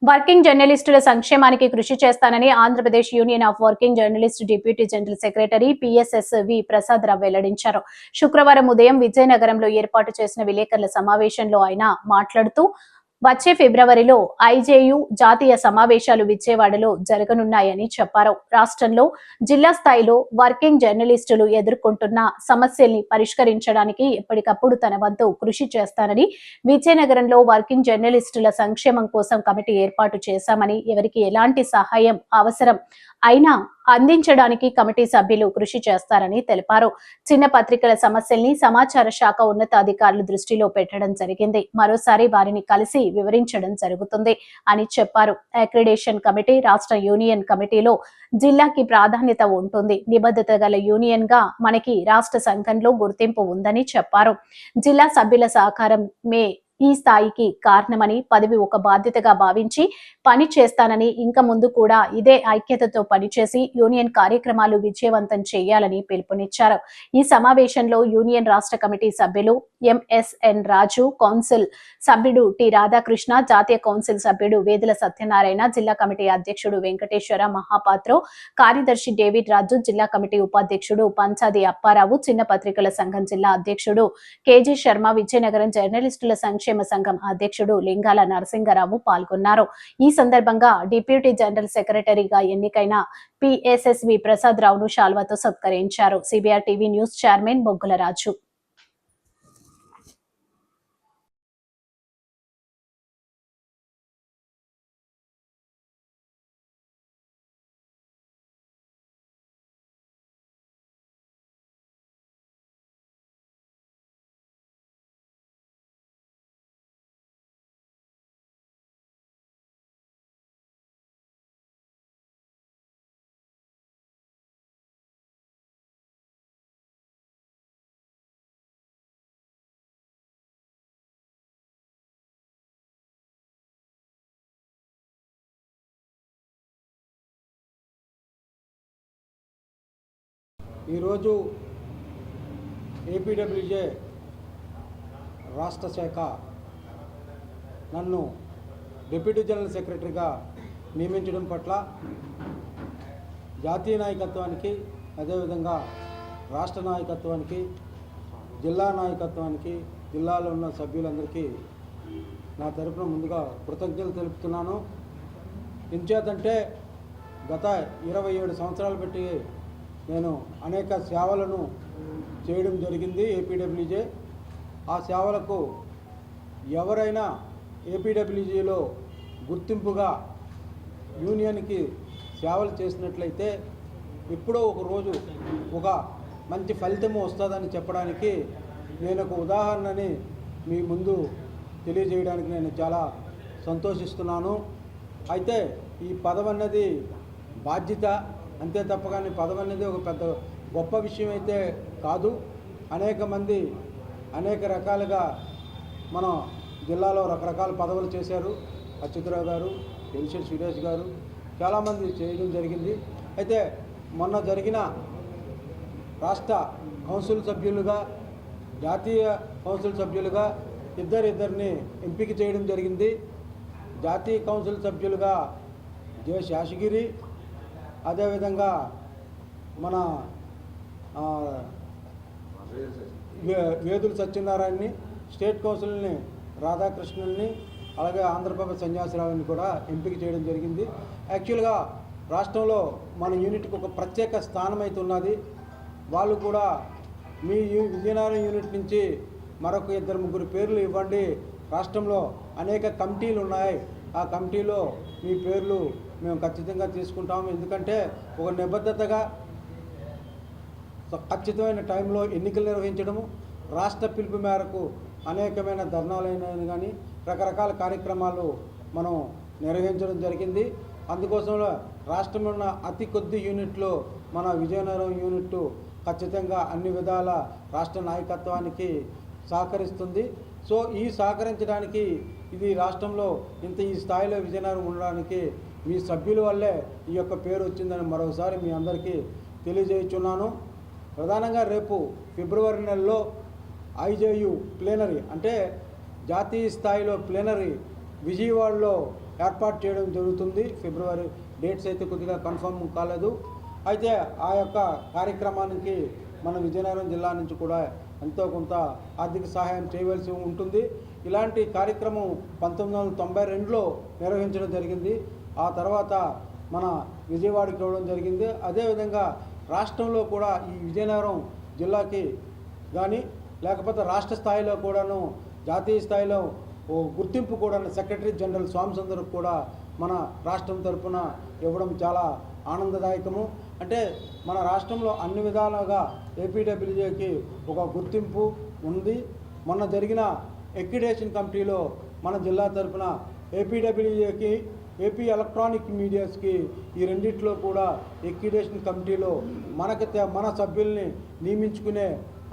Working జర్నలిస్టుల సంక్షేమానికి కృషి చేస్తానని Andhra Pradesh union of working journalist deputy general secretary పిఎస్ఎస్వి Prasad రావు వెల్లడించారు. శుక్రవారం ఉదయం విజయనగరంలో ఏర్పాటు చేసిన విలేకరుల సమావేశంలో ఆయన మాట్లాడుతూ వచ్చే ఫిబ్రవరిలో ఐజేయు జాతీయ సమావేశాలు విజయవాడలో జరగనున్నాయని చెప్పారు. రాష్ట్రంలో జిల్లా స్థాయిలో వర్కింగ్ జర్నలిస్టులు ఎదుర్కొంటున్న సమస్యల్ని పరిష్కరించడానికి ఎప్పటికప్పుడు తన వంతు కృషి చేస్తానని, విజయనగరంలో వర్కింగ్ జర్నలిస్టుల సంక్షేమం కోసం కమిటీ ఏర్పాటు చేశామని, ఎవరికి ఎలాంటి సహాయం అవసరం అయినా అందించడానికి కమిటీ సభ్యులు కృషి చేస్తారని తెలిపారు. చిన్న పత్రికల సమస్యల్ని సమాచార శాఖ ఉన్నతాధికారులు దృష్టిలో పెట్టడం జరిగింది. మరోసారి వారిని కలిసి వివరించడం జరుగుతుంది అని చెప్పారు. అక్రిడేషన్ కమిటీ, రాష్ట్ర యూనియన్ కమిటీలో జిల్లాకి ప్రాధాన్యత ఉంటుంది. నిబద్ధత గల యూనియన్ గా మనకి రాష్ట్ర సంఘంలో గుర్తింపు ఉందని చెప్పారు. జిల్లా సభ్యుల సహకారమే ఈ స్థాయికి కారణమని, పదవి ఒక బాధ్యతగా భావించి పని చేస్తానని, ఇంకా ముందు కూడా ఇదే ఐక్యతతో పనిచేసి యూనియన్ కార్యక్రమాలు విజయవంతం చేయాలని పిలుపునిచ్చారు. ఈ సమావేశంలో యూనియన్ రాష్ట్ర కమిటీ సభ్యులు ఎంఎస్ఎన్ రాజు, కౌన్సిల్ సభ్యుడు టి రాధాకృష్ణ, జాతీయ కౌన్సిల్ సభ్యుడు వేదుల సత్యనారాయణ, జిల్లా కమిటీ అధ్యక్షుడు వెంకటేశ్వర మహాపాత్రో, కార్యదర్శి డేవిడ్ రాజు, జిల్లా కమిటీ ఉపాధ్యక్షుడు పంచాది అప్పారావు, చిన్న పత్రికల సంఘం జిల్లా అధ్యక్షుడు కేజీ శర్మ, విజయనగరం జర్నలిస్టుల సంక్షేమ సంఘం అధ్యక్షుడు లింగాల నరసింగరావు పాల్గొన్నారు. ఈ సందర్భంగా డిప్యూటీ జనరల్ సెక్రటరీగా ఎన్నికైన పిఎస్ఎస్వి ప్రసాద్ రావును శాల్వాతో సత్కరించారు. సిబిఆర్ టీవీ న్యూస్ చైర్మన్ బొగ్గుల రాజు. ఈరోజు ఏపీడబ్ల్యూజే రాష్ట్ర శాఖ నన్ను డిప్యూటీ జనరల్ సెక్రటరీగా నియమించడం పట్ల జాతీయ నాయకత్వానికి, అదేవిధంగా రాష్ట్ర నాయకత్వానికి, జిల్లా నాయకత్వానికి, జిల్లాలో ఉన్న సభ్యులందరికీ నా తరపున ముందుగా కృతజ్ఞతలు తెలుపుతున్నాను. ఇంచేతంటే గత 27 సంవత్సరాలు పెట్టి నేను అనేక సేవలను చేయడం జరిగింది ఏపీడబ్ల్యూజే. ఆ సేవలకు ఎవరైనా ఏపీడబ్ల్యూజేలో గుర్తింపుగా యూనియన్కి సేవలు చేసినట్లయితే ఎప్పుడో ఒక రోజు ఒక మంచి ఫలితము వస్తుందని చెప్పడానికి నేను ఒక ఉదాహరణని మీ ముందు తెలియజేయడానికి నేను చాలా సంతోషిస్తున్నాను. అయితే ఈ పదవి అన్నది బాధ్యత అంతే తప్ప కానీ పదవి అనేది ఒక పెద్ద గొప్ప విషయం అయితే కాదు. అనేక మంది అనేక రకాలుగా మన జిల్లాలో రకరకాల పదవులు చేశారు. అచ్యుతరావు గారు, ఎలిషెట్ సురేష్ గారు చాలామంది చేయడం జరిగింది. అయితే మొన్న జరిగిన రాష్ట్ర కౌన్సిల్ సభ్యులుగా, జాతీయ కౌన్సిల్ సభ్యులుగా ఇద్దరిని ఎంపిక చేయడం జరిగింది. జాతీయ కౌన్సిల్ సభ్యులుగా జె శాషగిరి, అదేవిధంగా మన వేదుల సత్యనారాయణని, స్టేట్ కౌన్సిల్ని రాధాకృష్ణన్ని, అలాగే ఆంధ్రప్రదేశ్ సన్యాసిరావుని కూడా ఎంపిక చేయడం జరిగింది. యాక్చువల్గా రాష్ట్రంలో మన యూనిట్కి ఒక ప్రత్యేక స్థానం అయితే ఉన్నది. వాళ్ళు కూడా మీ విజయనగరం యూనిట్ నుంచి మరొక 2-3 పేర్లు ఇవ్వండి, రాష్ట్రంలో అనేక కమిటీలు ఉన్నాయి, ఆ కమిటీలో మీ పేర్లు మేము ఖచ్చితంగా తీసుకుంటాము. ఎందుకంటే ఒక నిబద్ధతగా ఖచ్చితమైన టైంలో ఎన్నికలు నిర్వహించడము, రాష్ట్ర పిలుపు మేరకు అనేకమైన ధర్నాలైన కానీ రకరకాల కార్యక్రమాలు మనం నిర్వహించడం జరిగింది. అందుకోసంలో రాష్ట్రంలో ఉన్న అతి కొద్ది యూనిట్లు మన విజయనగరం యూనిట్ ఖచ్చితంగా అన్ని విధాల రాష్ట్ర నాయకత్వానికి సహకరిస్తుంది. సో ఈ సహకరించడానికి, ఇది రాష్ట్రంలో ఈ స్థాయిలో విజయనగరం ఉండడానికి మీ సభ్యుల వల్లే ఈ యొక్క పేరు వచ్చిందని మరోసారి మీ అందరికీ తెలియజేయుచున్నాను. ప్రధానంగా రేపు ఫిబ్రవరి నెలలో ఐజేయు ప్లేనరీ అంటే జాతీయ స్థాయిలో ప్లేనరీ విజయవాడలో ఏర్పాటు చేయడం జరుగుతుంది. ఫిబ్రవరి డేట్స్ అయితే కొద్దిగా కన్ఫర్మ్ కాలేదు. అయితే ఆ యొక్క కార్యక్రమానికి మన విజయనగరం జిల్లా నుంచి కూడా ఎంతో కొంత ఆర్థిక సహాయం చేయవలసి ఉంటుంది. ఇలాంటి కార్యక్రమం 1992లో నిర్వహించడం జరిగింది. ఆ తర్వాత మన విజయవాడకి రావడం జరిగింది. అదేవిధంగా రాష్ట్రంలో కూడా ఈ విజయనగరం జిల్లాకి కానీ లేకపోతే రాష్ట్ర స్థాయిలో కూడాను జాతీయ స్థాయిలో ఓ గుర్తింపు కూడా సెక్రటరీ జనరల్ స్వామిసుందర్కు కూడా మన రాష్ట్రం తరఫున ఇవ్వడం చాలా ఆనందదాయకము. అంటే మన రాష్ట్రంలో అన్ని విధాలుగా ఏపీడబ్ల్యూజేకి ఒక గుర్తింపు ఉంది. మొన్న జరిగిన ఎక్రిడేషన్ కమిటీలో మన జిల్లా తరఫున ఏపీడబ్ల్యూజేకి ఏపీ ఎలక్ట్రానిక్ మీడియాస్కి ఈ రెండిట్లో కూడా ఎక్రిడేషన్ కమిటీలో మన సభ్యుల్ని నియమించుకునే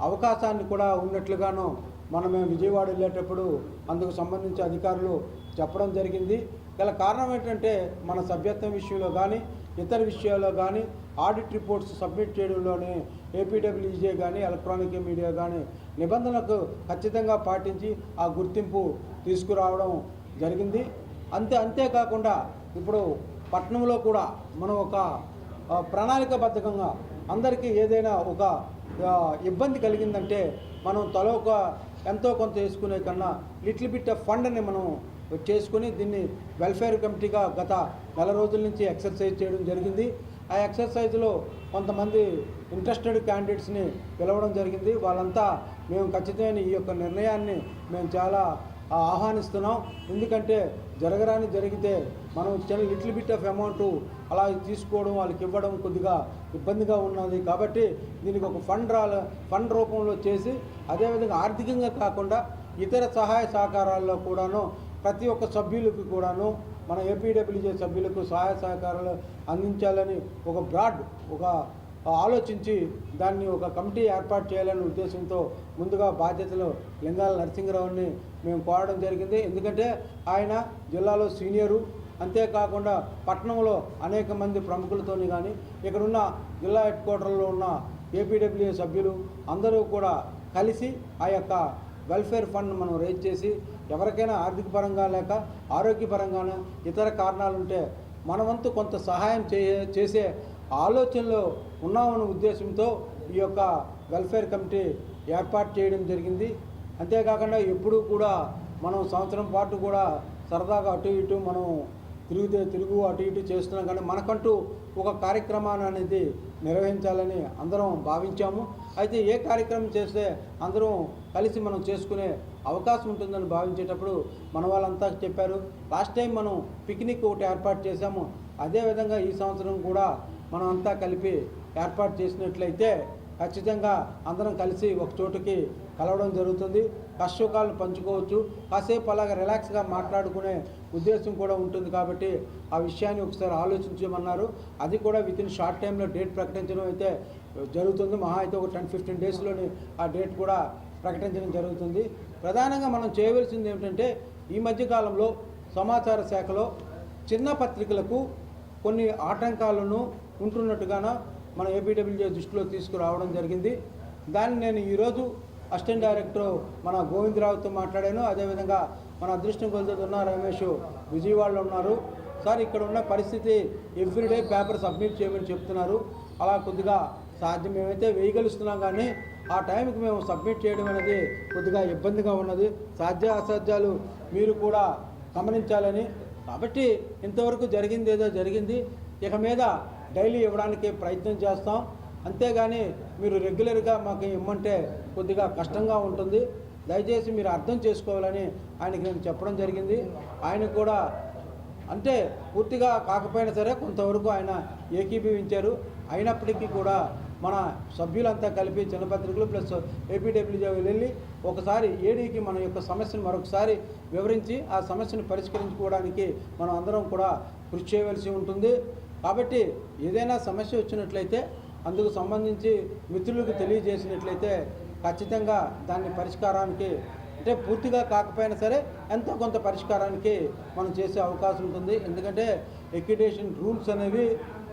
అవకాశాన్ని కూడా ఉన్నట్లుగాను మేము విజయవాడ వెళ్ళేటప్పుడు అందుకు సంబంధించి అధికారులు చెప్పడం జరిగింది. గల కారణం ఏంటంటే మన సభ్యత్వం విషయంలో కానీ ఇతర విషయాల్లో కానీ ఆడిట్ రిపోర్ట్స్ సబ్మిట్ చేయడంలోనే ఏపీడబ్ల్యూజే కానీ ఎలక్ట్రానిక్ మీడియా కానీ నిబంధనలకు ఖచ్చితంగా పాటించి ఆ గుర్తింపు తీసుకురావడం జరిగింది. అంతేకాకుండా ఇప్పుడు పట్టణంలో కూడా మనం ఒక ప్రణాళికాబద్ధంగా అందరికీ ఏదైనా ఒక ఇబ్బంది కలిగిందంటే మనం తలోక ఎంతో కొంత వేసుకునే కన్నా లిటిల్ బిట్ ఆఫ్ ఫండ్ని మనం చేసుకుని దీన్ని వెల్ఫేర్ కమిటీగా గత 4 రోజుల నుంచి ఎక్సర్సైజ్ చేయడం జరిగింది. ఆ ఎక్సర్సైజ్లో కొంతమంది ఇంట్రెస్టెడ్ క్యాండిడేట్స్ని పిలవడం జరిగింది. వాళ్ళంతా మేము ఖచ్చితమైన ఈ యొక్క నిర్ణయాన్ని మేము చాలా ఆహ్వానిస్తున్నాం. ఎందుకంటే జరిగితే మనం చిన్న లిటిల్ బిట్ ఆఫ్ అమౌంట్ అలా తీసుకోవడం వాళ్ళకి ఇవ్వడం కొద్దిగా ఇబ్బందిగా ఉన్నది. కాబట్టి దీనికి ఒక ఫండ్ రూపంలో చేసి అదేవిధంగా ఆర్థికంగా కాకుండా ఇతర సహాయ సహకారాల్లో కూడాను ప్రతి ఒక్క సభ్యులకు కూడాను మన ఏపీడబ్ల్యూజే సభ్యులకు సహాయ సహకారాలు అందించాలని ఒక ఆలోచించి దాన్ని ఒక కమిటీ ఏర్పాటు చేయాలనే ఉద్దేశంతో ముందుగా బాధ్యతలు లింగాల నరసింహరావుని మేము కోరడం జరిగింది. ఎందుకంటే ఆయన జిల్లాలో సీనియరు, అంతేకాకుండా పట్టణంలో అనేక మంది ప్రముఖులతోని కానీ ఇక్కడున్న జిల్లా హెడ్ క్వార్టర్లో ఉన్న ఏపీడబ్ల్యూఏ సభ్యులు అందరూ కూడా కలిసి ఆ యొక్క వెల్ఫేర్ ఫండ్ మనం రేజ్ చేసి ఎవరికైనా ఆర్థిక పరంగా లేక ఆరోగ్యపరంగానూ ఇతర కారణాలుంటే మన వంతు కొంత సహాయం చేసే ఆలోచనలో ఉన్నామన్న ఉద్దేశంతో ఈ యొక్క వెల్ఫేర్ కమిటీ ఏర్పాటు చేయడం జరిగింది. అంతేకాకుండా ఎప్పుడూ కూడా మనం సంవత్సరం పాటు కూడా సరదాగా అటు ఇటు మనం తిరుగు అటు ఇటు చేస్తున్నాం. కానీ మనకంటూ ఒక కార్యక్రమాన్ని అనేది నిర్వహించాలని అందరం భావించాము. అయితే ఏ కార్యక్రమం చేస్తే అందరం కలిసి మనం చేసుకునే అవకాశం ఉంటుందని భావించేటప్పుడు మన వాళ్ళంతా చెప్పారు. లాస్ట్ టైం మనం పిక్నిక్ ఒకటి ఏర్పాటు చేశాము. అదేవిధంగా ఈ సంవత్సరం కూడా మనం అంతా కలిపి ఏర్పాటు చేసినట్లయితే ఖచ్చితంగా అందరం కలిసి ఒక చోటుకి కలవడం జరుగుతుంది. కష్టసుఖాలను పంచుకోవచ్చు, కాసేపు అలాగా రిలాక్స్గా మాట్లాడుకునే ఉద్దేశం కూడా ఉంటుంది. కాబట్టి ఆ విషయాన్ని ఒకసారి ఆలోచించమన్నారు. అది కూడా వితిన్ షార్ట్ టైంలో డేట్ ప్రకటించడం అయితే జరుగుతుంది. మహా అయితే ఒక 10-15 డేస్లోని ఆ డేట్ కూడా ప్రకటించడం జరుగుతుంది. ప్రధానంగా మనం చేయవలసింది ఏమిటంటే ఈ మధ్యకాలంలో సమాచార శాఖలో చిన్న పత్రికలకు కొన్ని ఆటంకాలను ఉంటున్నట్టుగాన మన ఏపీడబ్ల్యూజే దృష్టిలో తీసుకురావడం జరిగింది. దాన్ని నేను ఈరోజు అసిస్టెంట్ డైరెక్టర్ మన గోవిందరావుతో మాట్లాడాను. అదేవిధంగా మన అదృష్టం కొలుతున్న రమేష్ విజయవాడలో ఉన్నారు. సార్, ఇక్కడ ఉన్న పరిస్థితి ఎవ్రీడే పేపర్ సబ్మిట్ చేయమని చెప్తున్నారు. అలా కొద్దిగా సాధ్యం మేమైతే వేయగలుస్తున్నాం, కానీ ఆ టైంకి మేము సబ్మిట్ చేయడం అనేది కొద్దిగా ఇబ్బందిగా ఉన్నది. అసాధ్యాలు మీరు కూడా గమనించాలని. కాబట్టి ఇంతవరకు జరిగింది ఏదో జరిగింది. ఇక మీద డైలీ ఇవ్వడానికి ప్రయత్నం చేస్తాం. అంతేగాని మీరు రెగ్యులర్గా మాకు ఇమ్మంటే కొద్దిగా కష్టంగా ఉంటుంది. దయచేసి మీరు అర్థం చేసుకోవాలని ఆయనకి నేను చెప్పడం జరిగింది. ఆయన కూడా అంటే పూర్తిగా కాకపోయినా సరే కొంతవరకు ఆయన ఏకీభవించారు. అయినప్పటికీ కూడా మన సభ్యులంతా కలిపి చిన్న పత్రికలు ప్లస్ ఏపీడబ్ల్యూజే వెళ్ళి ఒకసారి ఏడీకి మన యొక్క సమస్యను మరొకసారి వివరించి ఆ సమస్యను పరిష్కరించుకోవడానికి మనం అందరం కూడా కృషి చేయవలసి ఉంటుంది. కాబట్టి ఏదైనా సమస్య వచ్చినట్లయితే అందుకు సంబంధించి మిత్రులకు తెలియజేసినట్లయితే ఖచ్చితంగా దాన్ని పరిష్కారానికి అంటే పూర్తిగా కాకపోయినా సరే ఎంతో కొంత పరిష్కారానికి మనం చేసే అవకాశం ఉంటుంది. ఎందుకంటే ఎక్రిడేషన్ రూల్స్ అనేవి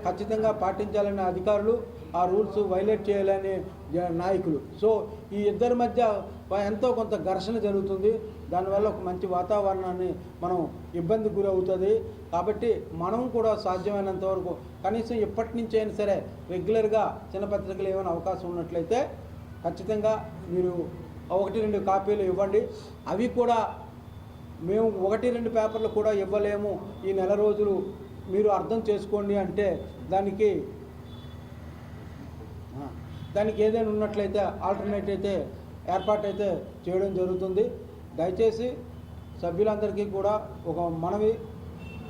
ఖచ్చితంగా పాటించాలనే అధికారులు ఆ రూల్స్ వైలేట్ చేయాలని నాయకులు. సో ఈ ఇద్దరి మధ్య ఎంతో కొంత ఘర్షణ జరుగుతుంది. దానివల్ల ఒక మంచి వాతావరణాన్ని మనం ఇబ్బందికి గురవుతుంది. కాబట్టి మనం కూడా సాధ్యమైనంత వరకు కనీసం ఇప్పటి నుంచి అయినా సరే రెగ్యులర్గా చిన్న పత్రికలు ఏమైనా అవకాశం ఉన్నట్లయితే ఖచ్చితంగా మీరు 1-2 కాపీలు ఇవ్వండి. అవి కూడా మేము 1-2 పేపర్లు కూడా ఇవ్వలేము ఈ నెల రోజులు మీరు అర్థం చేసుకోండి అంటే దానికి ఏదైనా ఉన్నట్లయితే ఆల్టర్నేట్ అయితే ఏర్పాటైతే చేయడం జరుగుతుంది. దయచేసి సభ్యులందరికీ కూడా ఒక మనవి,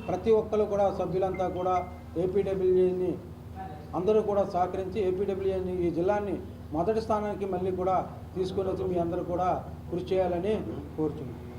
ప్రతి ఒక్కరు కూడా సభ్యులంతా కూడా ఏపీడబ్ల్యూఏని అందరూ కూడా సహకరించి ఏపీడబ్ల్యూఏని ఈ జిల్లాని మొదటి స్థానానికి మళ్ళీ కూడా తీసుకొని వచ్చి మీ అందరూ కూడా కృషి చేయాలని కోరుతున్నాను.